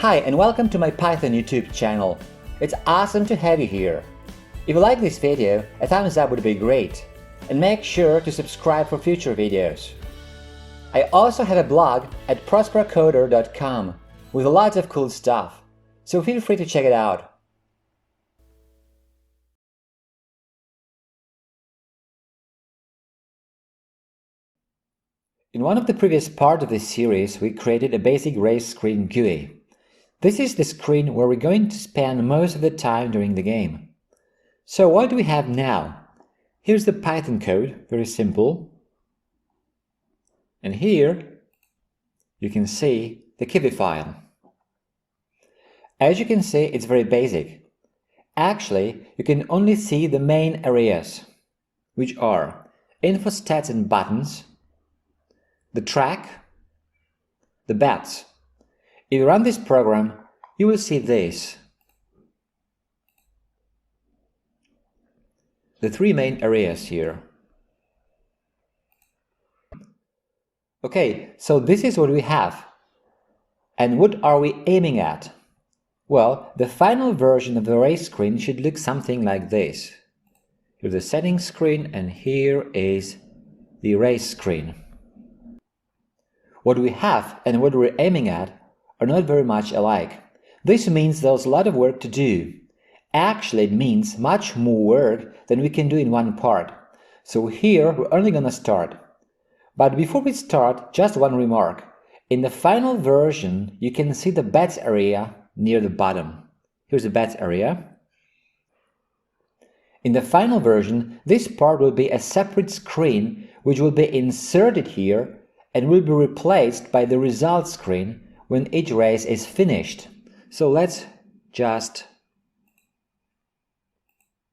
Hi and welcome to my Python YouTube channel. It's awesome to have you here. If you like this video, a thumbs up would be great. And make sure to subscribe for future videos. I also have a blog at prosperocoder.com with lots of cool stuff, so feel free to check it out. In one of the previous parts of this series, we created a basic Race Screen GUI. This is the screen where we're going to spend most of the time during the game. So what do we have now? Here's the Python code, very simple. And here you can see the Kivy file. As you can see, it's very basic. Actually, you can only see the main areas, which are info, stats and buttons, the track, the bets. If you run this program, you will see this. The three main areas here. Okay, so this is what we have. And what are we aiming at? Well, the final version of the race screen should look something like this. Here's the settings screen and here is the race screen. What we have and what we're aiming at are not very much alike. This means there's a lot of work to do. Actually, it means much more work than we can do in one part. So here we're only gonna start. But before we start, just one remark. In the final version, you can see the bets area near the bottom. Here's the bets area. In the final version, this part will be a separate screen which will be inserted here and will be replaced by the results screen when each race is finished. So let's just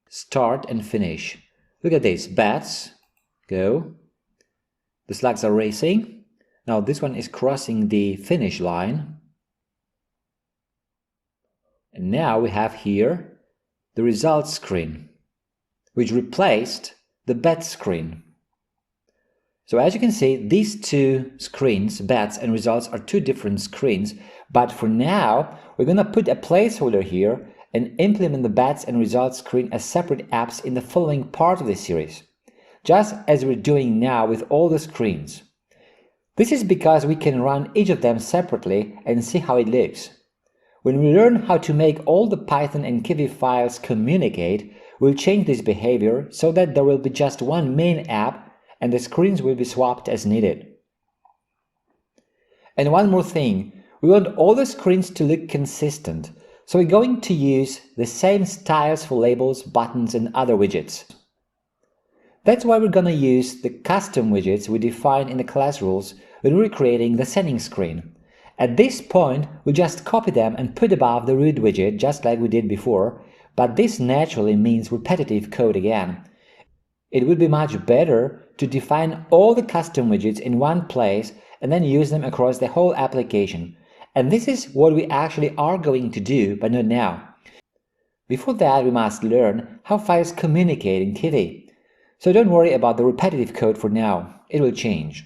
start and finish. Look at this, bets, go. The slugs are racing. Now this one is crossing the finish line. And now we have here the results screen, which replaced the bet screen. So as you can see, these two screens, bets and results, are two different screens, but for now we're going to put a placeholder here and implement the bets and results screen as separate apps in the following part of this series, just as we're doing now with all the screens. This is because we can run each of them separately and see how it looks. When we learn how to make all the Python and Kivy files communicate, we'll change this behavior so that there will be just one main app and the screens will be swapped as needed. And one more thing, we want all the screens to look consistent, so we're going to use the same styles for labels, buttons and other widgets. That's why we're going to use the custom widgets we define in the class rules when we're creating the settings screen. At this point, we just copy them and put above the root widget just like we did before, but this naturally means repetitive code again. It would be much better to define all the custom widgets in one place and then use them across the whole application. And this is what we actually are going to do, but not now. Before that, we must learn how files communicate in Kivy. So don't worry about the repetitive code for now, it will change.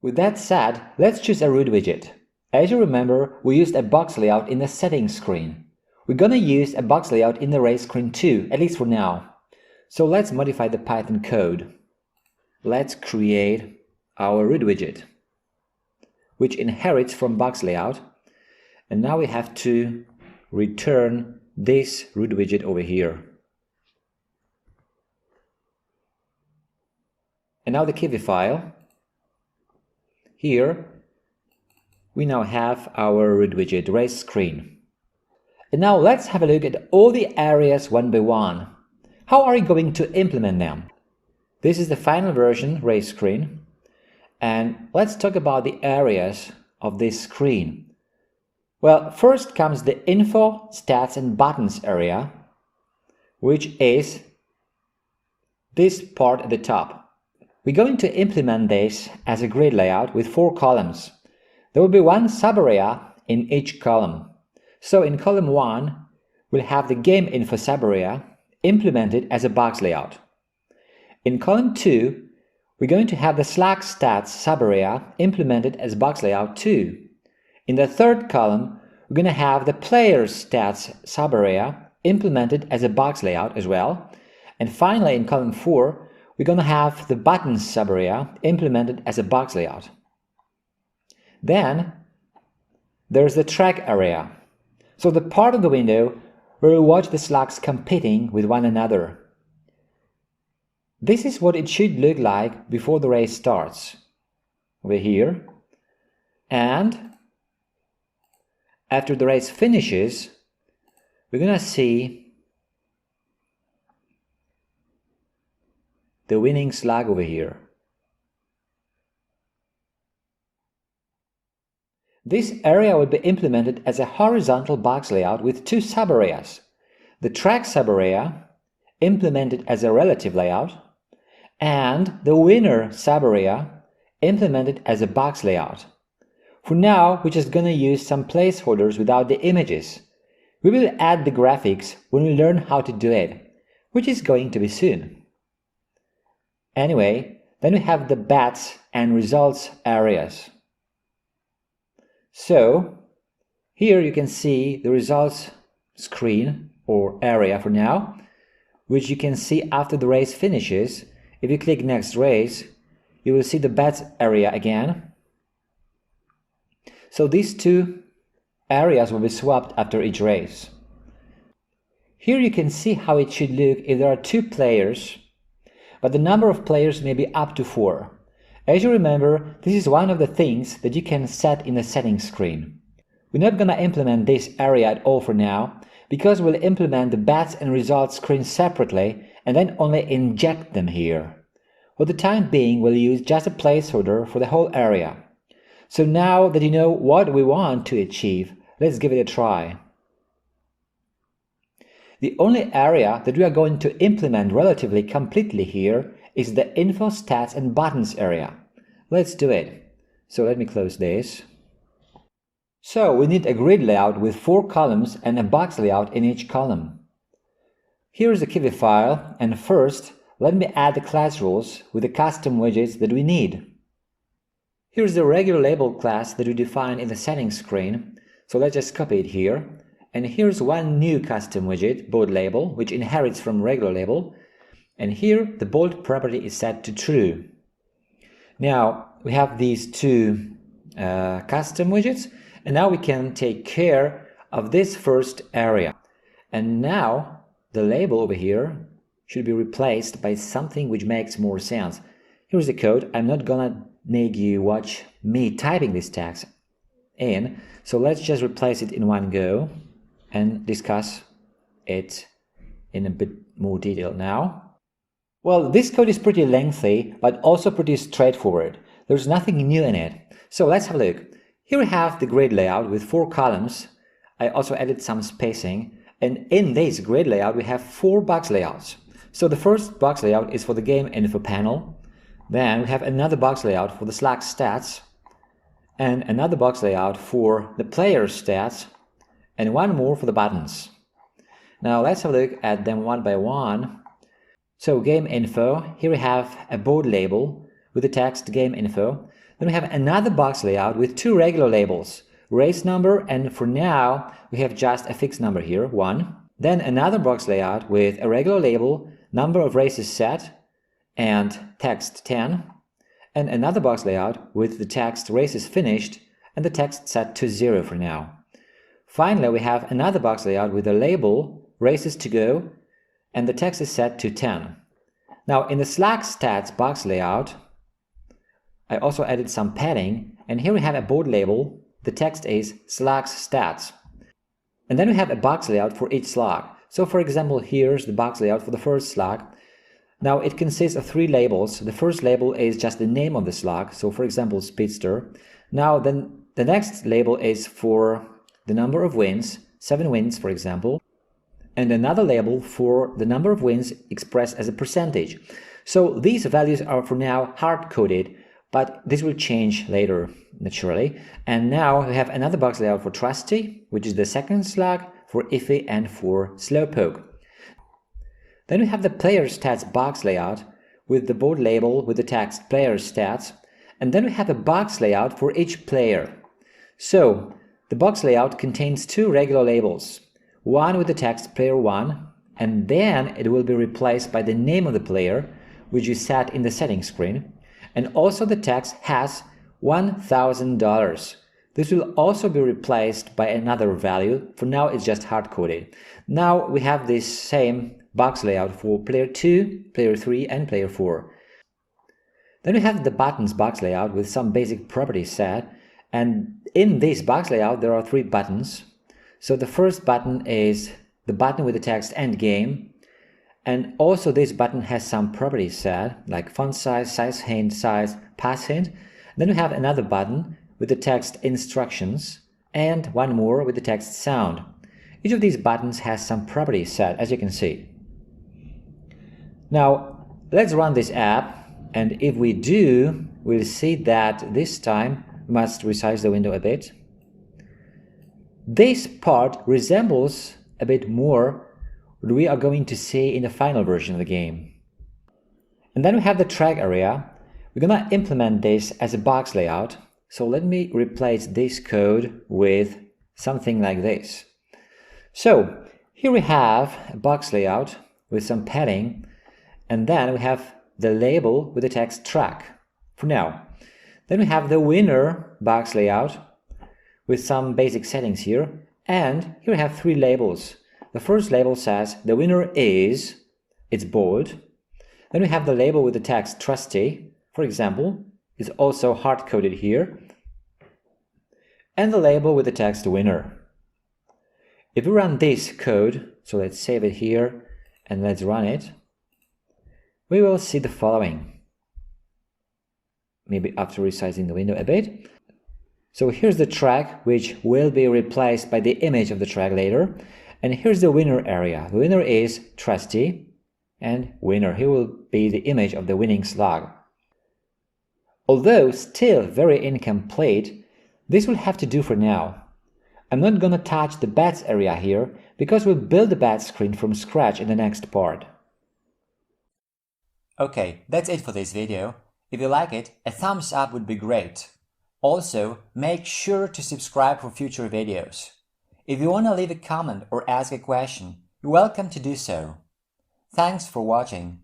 With that said, let's choose a root widget. As you remember, we used a box layout in the settings screen. We're gonna use a box layout in the race screen too, at least for now. So let's modify the Python code. Let's create our root widget, which inherits from box layout. And now we have to return this root widget over here. And now the Kivy file. Here we now have our root widget, race screen. And now let's have a look at all the areas one by one. How are we going to implement them? This is the final version, race screen. And let's talk about the areas of this screen. Well, first comes the info, stats and buttons area, which is this part at the top. We're going to implement this as a grid layout with 4 columns. There will be one sub-area in each column. So in column 1, we'll have the game info sub-area implemented as a box layout. In column 2, we're going to have the Slack stats sub-area implemented as box layout too. In the third column, we're going to have the player's stats subarea implemented as a box layout as well. And finally, in column 4, we're going to have the buttons subarea implemented as a box layout. Then there's the track area. So the part of the window where we watch the slugs competing with one another. This is what it should look like before the race starts. Over here. And after the race finishes, we're going to see the winning slug over here. This area will be implemented as a horizontal box layout with two subareas. The track subarea, implemented as a relative layout, and the winner subarea, implemented as a box layout. For now, we're just gonna use some placeholders without the images. We will add the graphics when we learn how to do it, which is going to be soon. Anyway, then we have the bats and results areas. So, here you can see the results screen or area for now, which you can see after the race finishes. If you click next race, you will see the bats area again. So these two areas will be swapped after each race. Here you can see how it should look if there are 2 players, but the number of players may be up to 4. As you remember, this is one of the things that you can set in the settings screen. We're not gonna implement this area at all for now, because we'll implement the bats and results screen separately and then only inject them here. For the time being, we'll use just a placeholder for the whole area. So now that you know what we want to achieve, let's give it a try. The only area that we are going to implement relatively completely here is the info, stats and buttons area. Let's do it. So let me close this. So we need a grid layout with 4 columns and a box layout in each column. Here is the Kivy file, and first let me add the class rules with the custom widgets that we need. Here's the regular label class that we defined in the settings screen, so let's just copy it here. And here's one new custom widget, bold label, which inherits from regular label. And here the bold property is set to true. Now we have these 2 custom widgets, and now we can take care of this first area. And now the label over here should be replaced by something which makes more sense. Here's the code. I'm not gonna make you watch me typing this text in, so let's just replace it in one go and discuss it in a bit more detail now. Well, this code is pretty lengthy, but also pretty straightforward. There's nothing new in it. So let's have a look. Here we have the grid layout with 4 columns. I also added some spacing. And in this grid layout, we have 4 box layouts. So the first box layout is for the game info panel. Then we have another box layout for the slug stats. And another box layout for the player's stats. And one more for the buttons. Now let's have a look at them one by one. So game info, here we have a bold label with the text game info. Then we have another box layout with 2 regular labels, race number, and for now we have just a fixed number here, 1. Then another box layout with a regular label, number of races set, and text 10. And another box layout with the text races finished and the text set to 0 for now. Finally, we have another box layout with a label, races to go, and the text is set to 10. Now in the slug stats box layout, I also added some padding, and here we have a bold label, the text is slugs stats. And then we have a box layout for each slug. So for example, here's the box layout for the first slug. Now it consists of 3 labels. The first label is just the name of the slug, so for example speedster. Now then the next label is for the number of wins, 7 wins for example, and another label for the number of wins expressed as a percentage. So these values are for now hard-coded, but this will change later naturally. And now we have another box layout for trusty, which is the second slug, for iffy and for slowpoke. Then we have the player stats box layout with the bold label with the text player stats, and then we have a box layout for each player. So The box layout contains two regular labels, one with the text player 1, and then it will be replaced by the name of the player, which you set in the settings screen, and also the text has $1,000. This will also be replaced by another value. For now it's just hard-coded. Now we have this same box layout for player 2, player 3 and player 4. Then we have the buttons box layout with some basic properties set, and in this box layout there are 3 buttons. So the first button is the button with the text End Game, and also this button has some properties set like font size, size hint, size, pass hint. Then we have another button with the text Instructions and one more with the text Sound. Each of these buttons has some properties set, as you can see. Now let's run this app, and if we do, we'll see that this time we must resize the window a bit. This part resembles a bit more what we are going to see in the final version of the game. And then we have the track area. We're gonna implement this as a box layout. So let me replace this code with something like this. So here we have a box layout with some padding, and then we have the label with the text track for now. Then we have the winner box layout with some basic settings here, and here we have 3 labels. The first label says the winner is, it's bold. Then we have the label with the text trusty, for example, is also hard-coded here, and the label with the text winner. If we run this code, so let's save it here and let's run it, we will see the following. Maybe after resizing the window a bit. So here's the track, which will be replaced by the image of the track later, and here's the winner area. The winner is trusty, and winner, here will be the image of the winning slug. Although still very incomplete, this will have to do for now. I'm not gonna touch the bets area here because we'll build the bet screen from scratch in the next part. Okay, that's it for this video. If you like it, a thumbs up would be great. Also, make sure to subscribe for future videos. If you want to leave a comment or ask a question, you're welcome to do so. Thanks for watching.